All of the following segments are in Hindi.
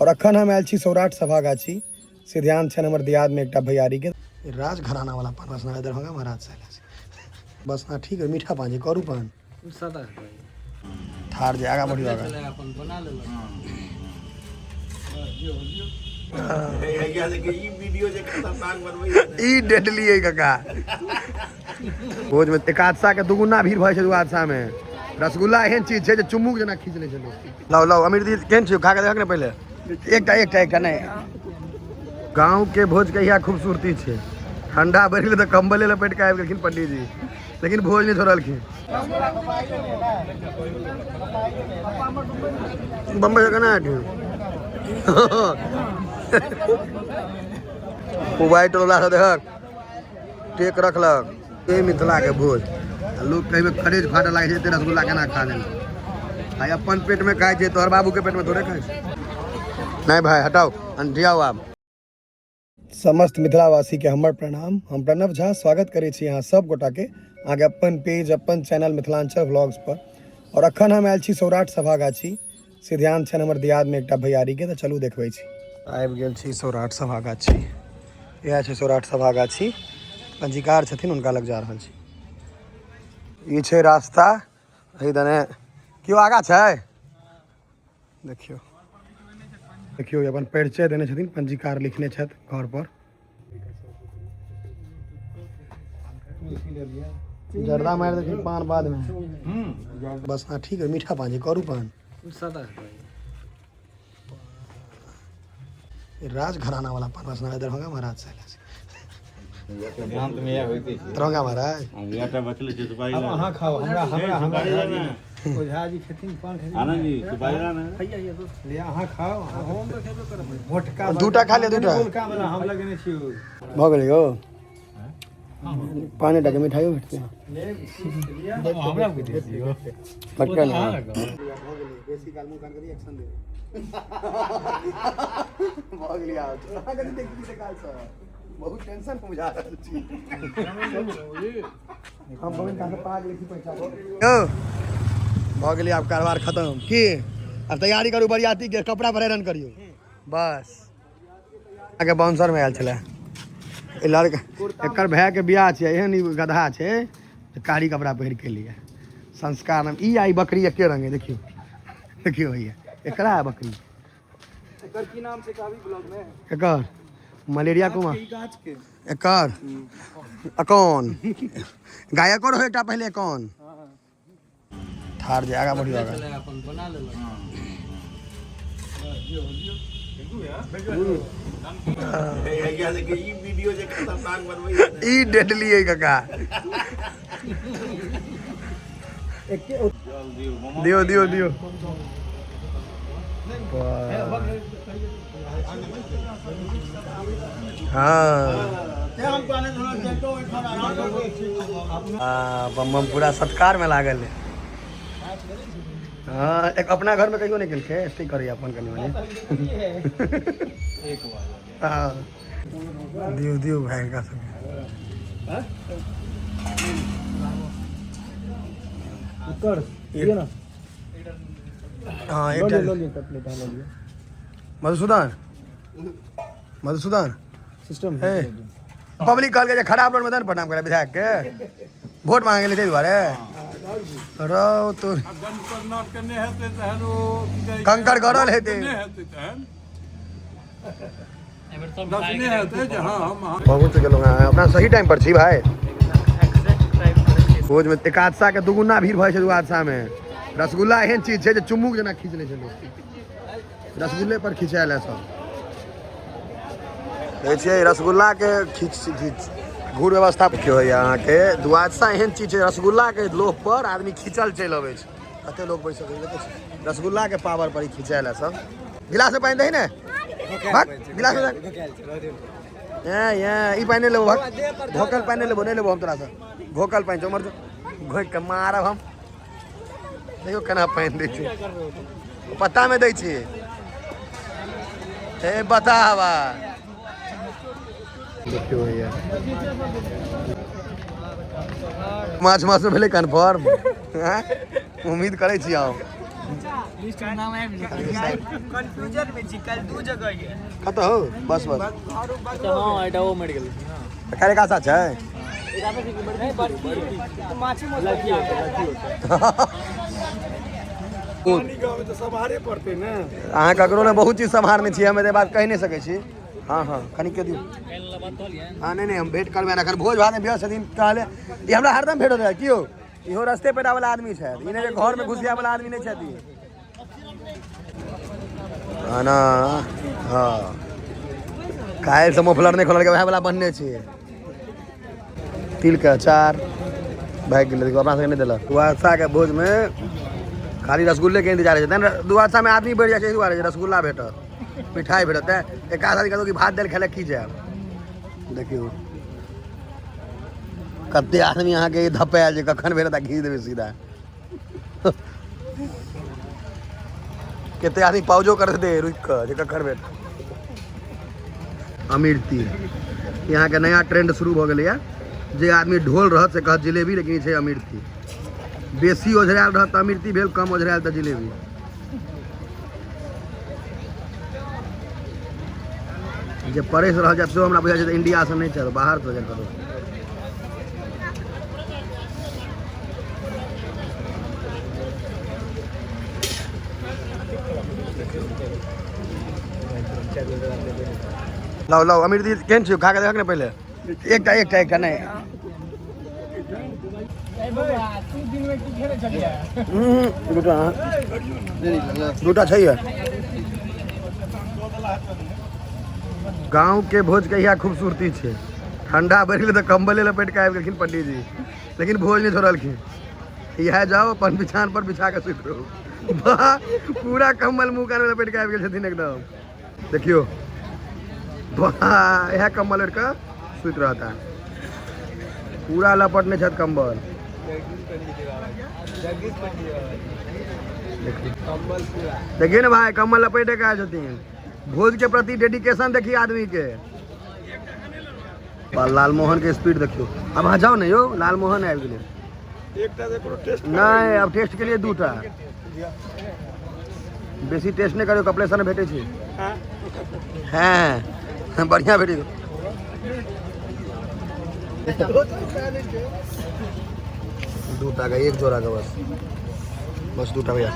और अखन हम आयल छी सौराठ सभागाछी से ध्यान छन हमर दियाद में एकटा भैयारी के राज घराना वाला पान बसना दरभंगा महाराज से बस ना ठीक है मीठा पान करू पान सादा थार जे आगा बढ़ियो आगा अपन बना लेलो ई डेडली है काका भोज में एकादशा के दुगुना भीड़ भय छै दुआदशा में रसगुल्ला एहन चीज छै जे चुम्मुक जना खींच ले छै लोग लाओ लाओ अमीर दी केहन छै खा के देख ने पहले एकटा नहीं गांव के भोज के यह खूबसूरती छै ठंडा बढ़ गेलै तो कंबले लपेट के आबि गेलखिन पंडित जी लेकिन भोज नहीं छोड़लखिन बम्बई केना मोबाइल टोला से देख टेक रखलक ये मिथिला के भोज लोग कहीं खरीद फाटे लगे छै रसगुल्ला केना खा ले भाई अपन पेट में खाए तोहर बाबू के पेट में थोड़े खाए नहीं भाई हटाओ अंधियाओ आप समस्त मिथिलावासी के हमर प्रणाम। हम प्रणव झा स्वागत करे छी यहाँ सब गोटा के आगे अपन पेज अपन चैनल मिथिलांचल व्लॉग्स पर। और अखन हम आयल छी सौराठ सभागाछी से ध्यान छन हमर दियाद में एकटा भैयारी के तो चलू देखबै छी। आबि गेल छी सौराठ सभागाछी यह छै सौराठ सभागाछी पंजीकार छथिन उनका लग जा रहल छी। ई छै रास्ता एही दने क्यों आगा छै देखियो देखियो अपन परिचय देने छथिन पंजीकार लिखने छथि घर पर जर्दा मार देखिन पान बाद में बस हाँ ठीक है मीठा पान करू पान सादा राज घराना वाला पान बसना दरभंगा महाराज से दरभंगा महाराज अब अहाँ खाओ हमरा हमरा हमरा ओझा जी छथिन पान आनंद जी सुपारी ना भैया ले अहाँ खाओ हम तो खेबे करब मोटका दूटा खा ले दूटा मोटका वाला हम लगने छी भ गेलै यौ पानी टके मिठाइयो भेटते ले हमरा के दे दियो पटका ना भ गेलै बेसी काल मुंह कान के एक्शन दे भ गेलै आ अहाँ कथि देखि से काल से बहुत टेंशन बुझा रहल छी हम बगन का पाग लिखी पैसा यौ भ गेलै आब कारबार खत्म की अब तैयारी करू बरियाती के कपड़ा पर आयरन करियो बस आगे बाउंसर में आयल छले ए लड़का एकर भाई के बियाह छै एहन गधा छै कारी कपड़ा पहिर के लिए संस्कार नाम ई आई बकरी एके रंगे देखियो देखियो भैया एकरा है बकरी एकर की नाम छै कावी ब्लॉग में एकर मलेरिया कुमार एकर अकौन गायक और होटा पहले कौन थार जे आगा बढ़ियो आगा अपन बना लेलो ई डेडली है काका दियो दियो दियो बम बम पूरा सत्कार में लागल है। हाँ एक अपना घर में कहियो नहीं खेल के स्टिक करिए अपन कनी हाँ दियो दियो भाई का सब कर ये ना हाँ एक मधुसूदन मधुसूदन सिस्टम है पब्लिक कल के खराब रोड में दन प्रणाम करे विधायक के वोट मांगे ले दुआरे रहो तो कंकड़ गड़ल हेते बहुत गेलो अपना सही टाइम पर छी भाई भोज में एकादशा के दुगुना भीड़ भय छै दुआदशा में रसगुल्ला एहन चीज छै जे चुम्मुक जना खींच ले छै लोग रसगुल्ले पर खिंचायल है सब कहै छियै रसगुल्ला के खींच घूर व्यवस्था क्यों है यहाँ के दुआदशा एहन चीज है रसगुल्ला के लोभ पर आदमी खींचल चल अबै छै कते लोग बैस सके रसगुल्ला के पावर पर खिंचायल है सब गिलास में पानी दही ने गिलास में ई पानी लेबो भोकल पानी लेबो नहीं लेबो हम तोरा से भोकल पानी मर घोक के मारब हम देखियो केना पानी दै छै पत्ता में दै छी ए बतावा देखियो भैया माछ माछ में भेलै कन्फर्म उम्मीद करै छी हम लिस्ट में नाम आबि जेतै कंफ्यूजन में छी कल दू जगह ये कत हो बस बस हां एटा ओ मेडिकल खाली का साथ है एटा पे नहीं बड़की तो माछी लड़की होता पानी गांव में तो संभारे पड़ते ना अहाँ ककरो ने बहुत चीज संभारने छी हम एते बात कह नहीं सकै छी हाँ हाँ कनी के दियो हाँ नहीं हम भेंट करबे ना भोज भात में व्यस्त दिन कहले ये हमरा हरदम भेट होता है क्यों इहो रास्ते पे वाला आदमी है इने के घर में घुसिया वाला आदमी नहीं छथि ना हाँ काहे से मोफलर नहीं खोलल के वह वाला बनने छी तिल के अचार भाग गेल देखो अपना से नहीं देलक दुआसा के भोज में खाली रसगुल्ले के इंतजार है दुआसा में आदमी बढ़ जाए छै दुआरे रसगुल्ला भेटत मिठाई भेटत है एक आदमी कहतो कि भात दाल खेले की जाए देखियो कते आदमी अहाँ के धपायल जे कखन भेटत घी देबे सीधा कते आदमी पाउजो कर दे रुक के जे कखन भेट अमृति यहाँ के नया ट्रेंड शुरू हो गया जे आदमी ढोल रहत से कहत जिलेबी लेकिन छै अमृति बेसी ओझरायल रहत अमृति भेल कम ओझरायल त जिलेबी जे परेश रह जात तो हमरा बुझा छै इंडिया से नहीं चल बाहर से चल करो लाओ लाओ अमृति केहन छै खा के देख ने पहले एकटा नहीं दूटा चाहिए गाँव के भोज के यहाँ खूबसूरती है ठंडा बढ़ तो कम्बले लपेट के आबि गेलखिन पंडित जी लेकिन भोज नहीं छोड़लखिन यह जाओ अपन बिछान पर बिछा के सुत रहो पूरा कम्बल मुँह कान में लपेट के आबि गेल छथिन एकदम देखियो यह कम्बल लपेट के सुत रहता पूरा लपटने छत कम्बल देखिए ना भाई कम्बल लपेटे के आए छथिन भोज के प्रति डेडिकेशन देखिए आदमी के लालमोहन के स्पीड देखियो अब हाँ जाओ ना यो लालमोहन आबि गेलै नहीं अब टेस्ट के लिए दूटा बेसी टेस्ट नहीं करियो कपड़े सन भेटे छै हाँ बढ़िया भेटे दूटा का एक जोड़ा का बस दूटा भैया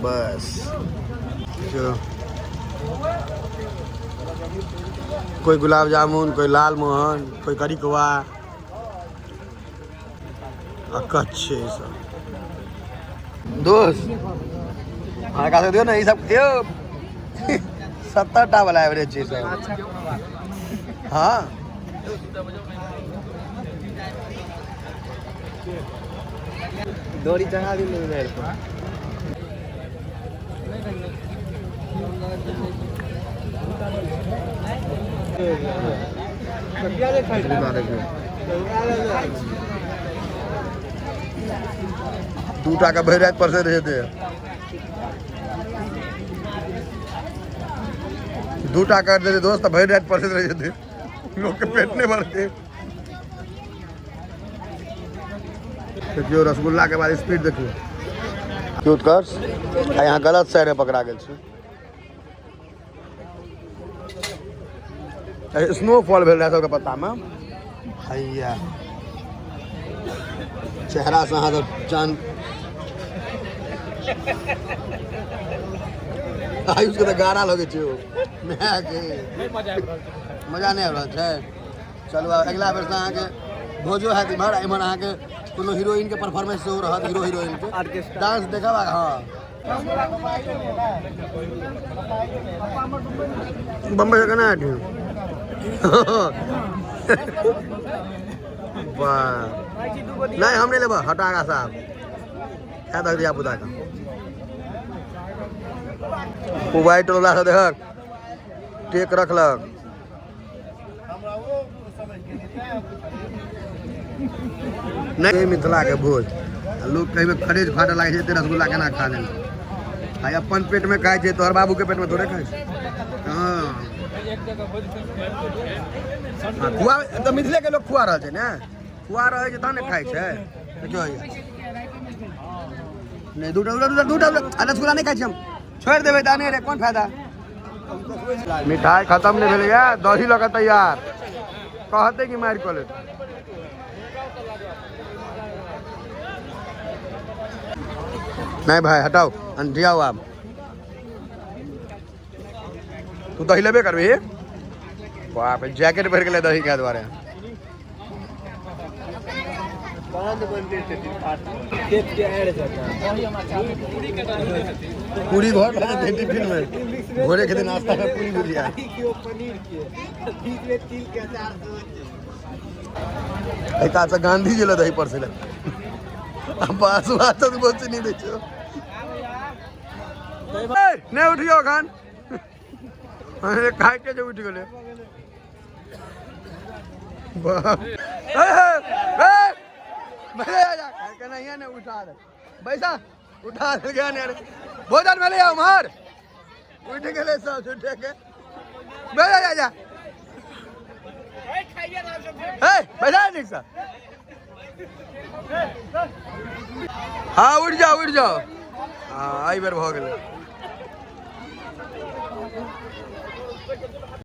बस जो कोई गुलाब जामुन कोई लाल मोहन कोई करी कवा कच्छ सब दोस्त हाँ का दियो ना ये सब 70टा वाला एवरेज है सब हाँ डोरी चढ़ा दी मेरे को दूटा का भर रात परसे रहे थे दूटा कर देते दोस्त भर रात परसे रहे थे लोग के पेट नहीं भरते देखियो रसगुल्ला के बाद स्पीड देखियो उत्कर्ष यहाँ गलत साइड में पकड़ा गया स्नोफॉल भेल रहा सबके पता में हैया चेहरा से अहाँ तो जान आयुष के तो गारा लगे छै मजा नहीं आबि रहल छै चलू अगला बेर से अहाँके भोजो हैत इम्हर इम्हर अहाँके कोनो हीरोइन के परफॉर्मेंस सेहो रहत हीरो हीरोइन के डांस देखब हाँ बम्बई से केना हटियो नहीं हम नहीं लेब हटागा साहब क्या तक दिया पुता का व्हाइट वाला से देख टेक रखलक नहीं मिथिला के भोज लोग कहीं में खरीद फाटे लगे छै रसगुल्ला केना खा ले अपन पेट में खाए तोहर बाबू के पेट में थोड़े खाए खुआ तो मिथिले के लोग खुआ रहे छै ने खुआ रहे छै तब ने खाए छै देखियो नहीं दूटा रसगुल्ला नहीं खाई छी हम छोड़ देवे दाने रे कौन फायदा मिठाई खत्म नहीं भेल गया दही लगा तैयार कहते कि मार कॉलेज नहीं भाई हटाओ अंधियाओ आप तू दही लेबे करबी बाप जैकेट भर के ले दही के द्वारे पूरी घर टिफिन में घोड़े के दिन नाश्ता में पूरी भुजिया एक आचा गांधी जी दही पर से पास बात बच नहीं देखो नहीं उठियो खान खाए के जो उठ गए नहीं ना उठा दे पैसा उठा दे गया नहीं भोजन में ले आओ मार उठ के ले सब उठे के बैठा जा जा बैठा नहीं सर हाँ उठ जाओ हाँ आई बेर भ गेलै